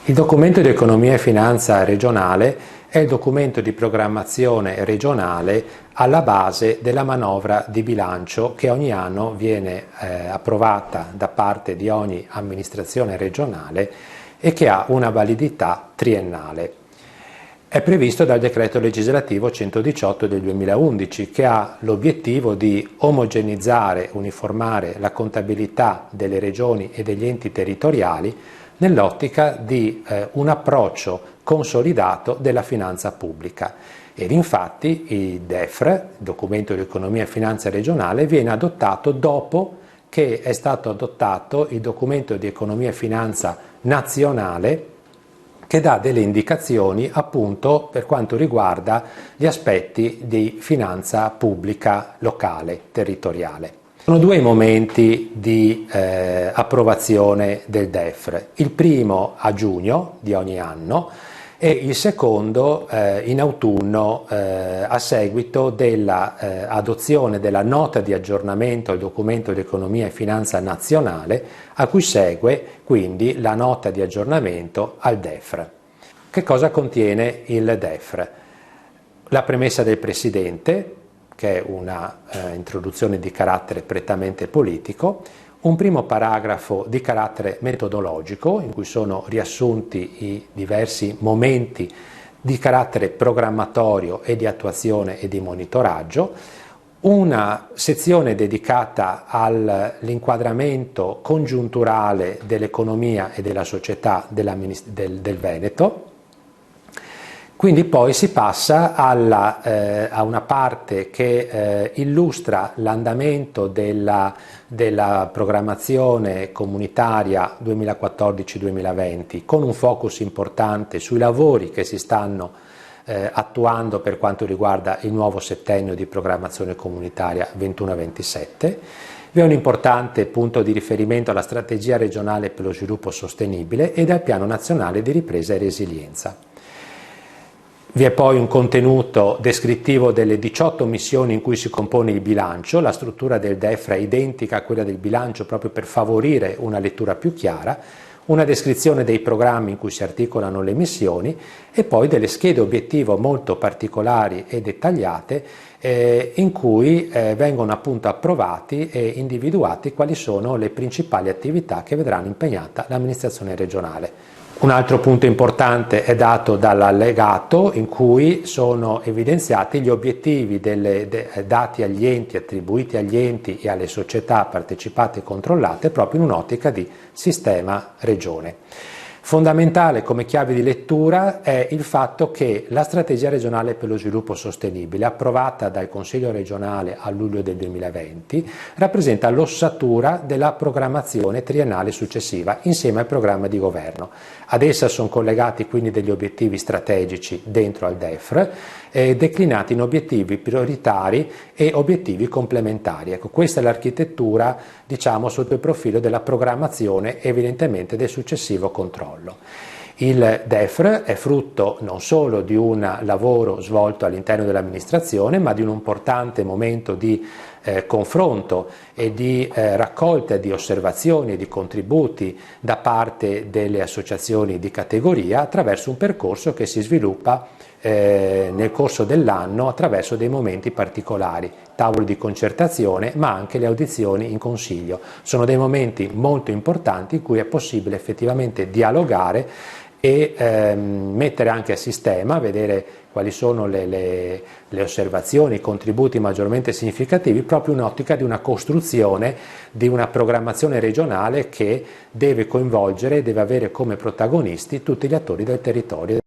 Il documento di economia e finanza regionale è il documento di programmazione regionale alla base della manovra di bilancio che ogni anno viene approvata da parte di ogni amministrazione regionale e che ha una validità triennale. È previsto dal decreto legislativo 118 del 2011 che ha l'obiettivo di omogenizzare, uniformare la contabilità delle regioni e degli enti territoriali nell'ottica di un approccio consolidato della finanza pubblica. Ed infatti il DEFR, il documento di economia e finanza regionale, viene adottato dopo che è stato adottato il documento di economia e finanza nazionale, che dà delle indicazioni appunto per quanto riguarda gli aspetti di finanza pubblica locale, territoriale. Sono due i momenti di approvazione del DEFR, il primo a giugno di ogni anno e il secondo in autunno a seguito dell'adozione della nota di aggiornamento al documento di economia e finanza nazionale, a cui segue quindi la nota di aggiornamento al DEFR. Che cosa contiene il DEFR? La premessa del Presidente, che è una introduzione di carattere prettamente politico, un primo paragrafo di carattere metodologico in cui sono riassunti i diversi momenti di carattere programmatorio e di attuazione e di monitoraggio, una sezione dedicata all'inquadramento congiunturale dell'economia e della società del Veneto. Quindi poi si passa a una parte che illustra l'andamento della programmazione comunitaria 2014-2020 con un focus importante sui lavori che si stanno attuando per quanto riguarda il nuovo settennio di programmazione comunitaria 21-27. Vi è un importante punto di riferimento alla strategia regionale per lo sviluppo sostenibile ed al piano nazionale di ripresa e resilienza. Vi è poi un contenuto descrittivo delle 18 missioni in cui si compone il bilancio. La struttura del DEFR è identica a quella del bilancio proprio per favorire una lettura più chiara, una descrizione dei programmi in cui si articolano le missioni e poi delle schede obiettivo molto particolari e dettagliate in cui vengono appunto approvati e individuati quali sono le principali attività che vedranno impegnata l'amministrazione regionale. Un altro punto importante è dato dall'allegato in cui sono evidenziati gli obiettivi dati agli enti, attribuiti agli enti e alle società partecipate e controllate proprio in un'ottica di sistema regione. Fondamentale come chiave di lettura è il fatto che la strategia regionale per lo sviluppo sostenibile, approvata dal Consiglio regionale a luglio del 2020, rappresenta l'ossatura della programmazione triennale successiva insieme al programma di governo. Ad essa sono collegati quindi degli obiettivi strategici dentro al DEFR, declinati in obiettivi prioritari e obiettivi complementari. Ecco, questa è l'architettura, diciamo, sotto il profilo della programmazione e evidentemente del successivo controllo. Il DEFR è frutto non solo di un lavoro svolto all'interno dell'amministrazione, ma di un importante momento di confronto e di raccolta di osservazioni e di contributi da parte delle associazioni di categoria attraverso un percorso che si sviluppa nel corso dell'anno attraverso dei momenti particolari, tavoli di concertazione ma anche le audizioni in consiglio. Sono dei momenti molto importanti in cui è possibile effettivamente dialogare e mettere anche a sistema, vedere quali sono le osservazioni, i contributi maggiormente significativi, proprio in ottica di una costruzione di una programmazione regionale che deve coinvolgere e deve avere come protagonisti tutti gli attori del territorio.